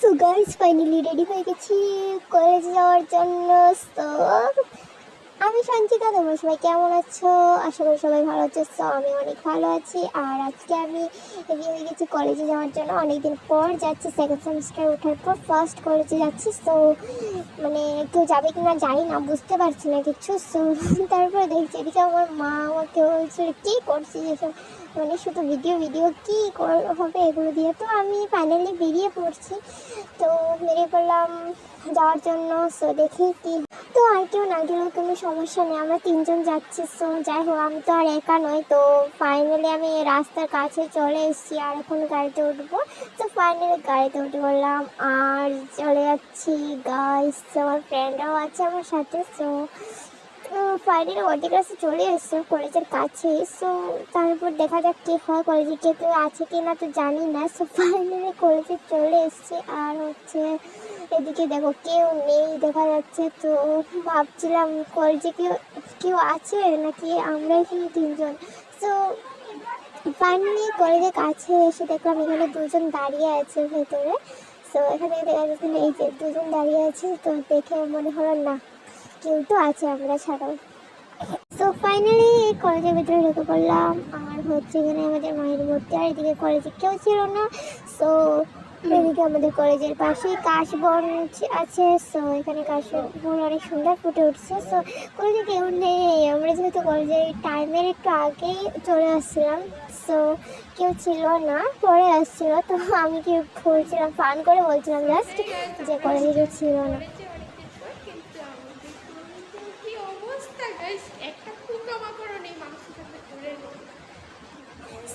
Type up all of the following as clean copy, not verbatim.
So guys finally ready হয়ে গেছি কলেজে যাওয়ার জন্য। সো আমি সঞ্চিতা, তোমরা সবাই কেমন আছো? আশা করি সবাই ভালো আছো। সো আমি অনেক ভালো আছি। আর আজকে আমি রেডি হয়ে গেছি কলেজে যাওয়ার জন্য। অনেকদিন পর যাচ্ছি, সেকেন্ড সেমিস্টার ওঠার পর ফার্স্ট কলেজে যাচ্ছি। সো মানে কেউ যাবে কিনা জানি না, বুঝতে পারছি না কিছু। সো তারপরে দেখছি এদিকে আমার মা আমাকে বলছে কী করছিস এসব, মানে শুধু ভিডিও ভিডিও কী হবে এগুলো দিয়ে। তো আমি ফাইনালি বেরিয়ে পড়ছি। তো বেরিয়ে পড়লাম যাওয়ার জন্য। সো দেখি কি, তো আর কেউ না গেলেও কোনো সমস্যা নেই, আমরা তিনজন যাচ্ছি। সো যাই হোক, আমি তো আর একা নই। তো ফাইনালি আমি রাস্তার কাছে চলে এসেছি, আর এখন গাড়িতে উঠবো। তো ফাইনালি গাড়িতে উঠে পড়লাম আর চলে যাচ্ছি গাইস। আমার ফ্রেন্ডরাও আছে আমার সাথে। সো ফাইনালি ওদের কাছে চলে এসছে কলেজের কাছে। সো তারপর দেখা যাক কী হয়, কলেজে কেউ আছে কি না তো জানি না। সো ফাইনালি কলেজে চলে এসছে আর হচ্ছে এদিকে দেখো কেউ নেই দেখা যাচ্ছে। তো ভাবছিলাম কলেজে কেউ কেউ আছে নাকি আমরা এখানে তিনজন। সো ফাইনালি কলেজের কাছে এসে দেখলাম এখানে দুজন দাঁড়িয়ে আছে ভেতরে। সো এখানে দেখা যাচ্ছে এই যে দুজন দাঁড়িয়ে আছে। তো দেখে মনে হলো না, কেউ তো আছে আমরা ছাড়াও। সো ফাইনালি কলেজের ভিতরে ঢুকে পড়লাম আর হচ্ছে এখানে আমাদের মায়ের মূর্তি, আর এদিকে কলেজে কেউ ছিল না। সো এদিকে আমাদের কলেজের পাশেই কাশবন আছে। সো এখানে কাশবন অনেক সুন্দর ফুটে উঠছে। সো কলেজে কেউ নেই, আমরা যেহেতু কলেজের টাইমের একটু আগেই চলে আসছিলাম। সো কেউ ছিল না, পরে আসছিল। তো আমি কি বলছিলাম, ফান করে বলছিলাম জাস্ট যে কলেজে কেউ ছিল না।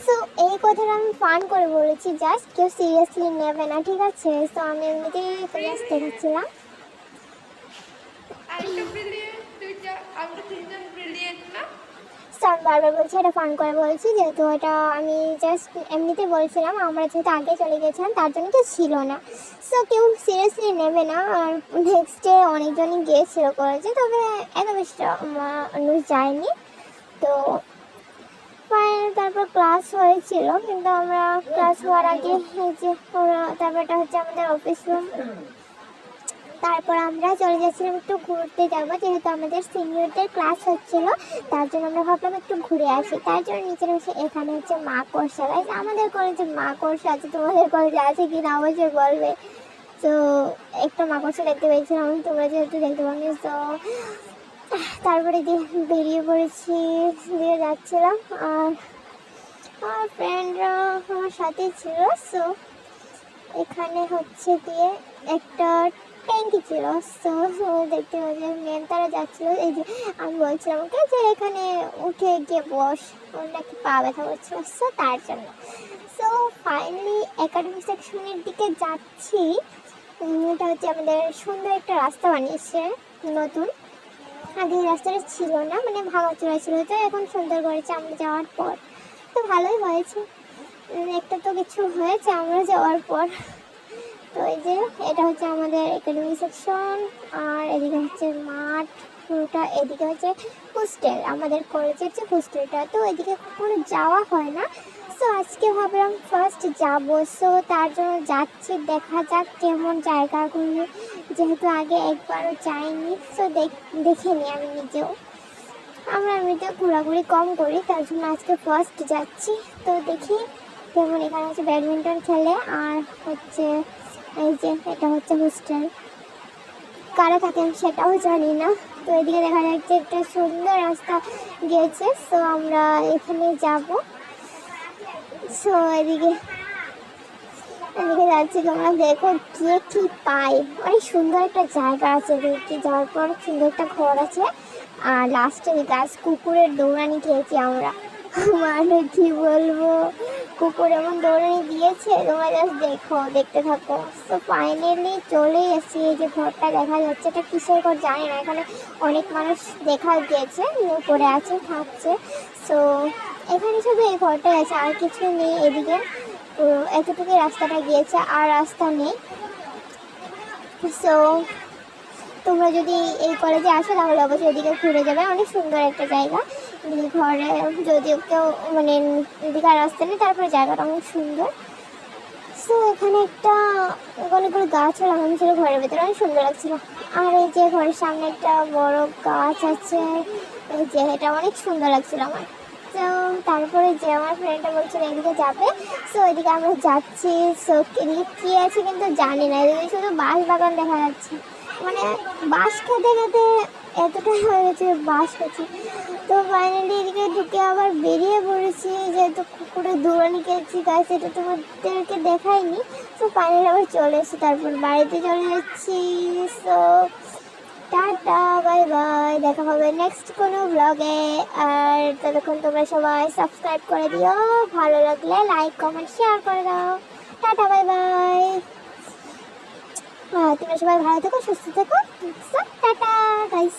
সো এই কথাটা আমি ফান করে বলেছি, জাস্ট কেউ সিরিয়াসলি নেবে না, ঠিক আছে? সো আমি এমনিতেই জাস্ট দেখাচ্ছিলাম। আমি বারবার বলছি এটা ফান করে বলছি, যেহেতু এটা আমি জাস্ট এমনিতে বলছিলাম। আমরা যেহেতু আগে চলে গেছিলাম তার জন্য কেউ ছিল না। সো কেউ সিরিয়াসলি নেবে না। আর নেক্সট ডে অনেকজনই গিয়েছিল কলেজে, তবে এত বেশি মানুষ যায়নি। তো তারপর ক্লাস হয়েছিল, কিন্তু আমরা ক্লাস হওয়ার আগে এই যে তারপরটা হচ্ছে আমাদের অফিস রুম। তারপর আমরা চলে যাচ্ছিলাম একটু ঘুরতে যাবো, যেহেতু আমাদের সিনিয়রদের ক্লাস হচ্ছিল। তার জন্য আমরা ভাবলাম একটু ঘুরে আসি। তার জন্য নিচে বসে এখানে হচ্ছে মাকড়সা। গাইস আমাদের কলেজে মাকড়সা আছে, তোমাদের কলেজে আছে কি না অবশ্যই বলবে। তো একটা মাকড়সা দেখতে পেয়েছিলাম, তোমরা যেহেতু দেখতে পাবো। তো তারপরে বেরিয়ে পড়েছি, দিয়ে যাচ্ছিলাম আর আমার ফ্রেন্ডরা আমার সাথে ছিল। সো এখানে হচ্ছে গিয়ে একটা ট্যাঙ্কি ছিল। সো দেখতে পাচ্ছি মেন তারা যাচ্ছিলো। এই যে আমি বলছিলাম ওকে যে এখানে উঠে গিয়ে বস, ওর নাকি পা ব্যথা করছিল। সো তার জন্য সো ফাইনালি একাডেমিক সেকশনের দিকে যাচ্ছি। এটা হচ্ছে আমাদের সুন্দর একটা রাস্তা বানিয়েছে নতুন, আগে এই রাস্তাটা ছিল না, মানে ভাঙাচোরা ছিল। তো এখন সুন্দর করেছে আমরা যাওয়ার পর। তো ভালোই হয়েছে, একটা তো কিছু হয়েছে আমরা যাওয়ার পর। তো এই যে এটা হচ্ছে আমাদের একাডেমিক সেকশন, আর এদিকে হচ্ছে মাঠ পুরোটা। এদিকে হচ্ছে হোস্টেল, আমাদের কলেজের যে হোস্টেলটা। তো এদিকে কখনো যাওয়া হয় না। সো আজকে ভাবলাম ফার্স্ট যাব। সো তার জন্য যাচ্ছি, দেখা যাক কেমন জায়গাগুলি, যেহেতু আগে একবারও যাইনি। সো দেখে নিই আমি নিজেও। আমরা এমনিতে ঘোরাঘুরি কম করি, তার জন্য আজকে ফার্স্ট যাচ্ছি। তো দেখি কেমন। এখানে হচ্ছে ব্যাডমিন্টন খেলে, আর হচ্ছে এই যে এটা হচ্ছে হোস্টেল। কারা থাকেন সেটাও জানি না। তো এদিকে দেখা যাচ্ছে একটা সুন্দর রাস্তা গিয়েছে। সো আমরা এখানে যাব। সো এদিকে যাচ্ছি, তোমরা দেখো গিয়ে কি পাই। অনেক সুন্দর একটা জায়গা আছে, দেখি যাওয়ার পর সুন্দর একটা ঘর আছে। আর লাস্টে গাছ কুকুরের দৌড়ানি খেয়েছি আমরা, মানে কি বলবো, কুকুর এমন দৌড়ানি দিয়েছে, তোমরা জাস্ট দেখতে থাকো। তো ফাইনালি চলে এসেছি। এই যে ঘরটা দেখা যাচ্ছে, এটা কিসের ঘর জানি না। এখানে অনেক মানুষ দেখা গিয়েছে, উপরে আছে থাকছে। সো এখানে শুধু এই ঘরটাই আছে, আর কিছু নেই। এদিকে এতটুকু রাস্তাটা গিয়েছে, আর রাস্তা নেই। সো তোমরা যদি এই কলেজে আসো তাহলে অবশ্যই এদিকে ঘুরে যাবে, অনেক সুন্দর একটা জায়গা। ঘরে যদিও কেউ মানে এদিকে রাস্তা নেই, তারপরে জায়গাটা অনেক সুন্দর। সো এখানে একটা অনেকগুলো গাছ লাগানো ছিল ঘরের ভেতরে, অনেক সুন্দর লাগছিল। আর এই যে ঘরের সামনে একটা বড় গাছ আছে, এই যে এটা অনেক সুন্দর লাগছিল আমার। তো তারপরে যে আমার ফ্রেন্ডটা বলছিল এদিকে যাবে, সো এদিকে আমরা যাচ্ছি। সো এদিকে কী আছে কিন্তু জানি না, এদিকে শুধু বাঁশ বাগান দেখা যাচ্ছে। মানে বাঁশ খেতে খেতে এতটা হয়ে গেছে বাঁশ খেয়েছি। তো ফাইনালি এদিকে ঢুকে আবার বেরিয়ে পড়েছি, যেহেতু কুকুরের দৌড়ানি খেয়েছি গাছ, এটা তোমাদেরকে দেখাইনি। তো ফাইনালি আবার চলে এসেছি, তারপর বাড়িতে চলে যাচ্ছি। সো টাটা, বাই বাই, দেখা হবে নেক্সট কোনো ব্লগে। আর ততক্ষণ তোমরা সবাই সাবস্ক্রাইব করে দিও, ভালো লাগলে লাইক কমেন্ট শেয়ার করে দাও। Tata, bye bye. তোমরা সবাই ভালো থেকো, সুস্থ থেকো। Tata guys.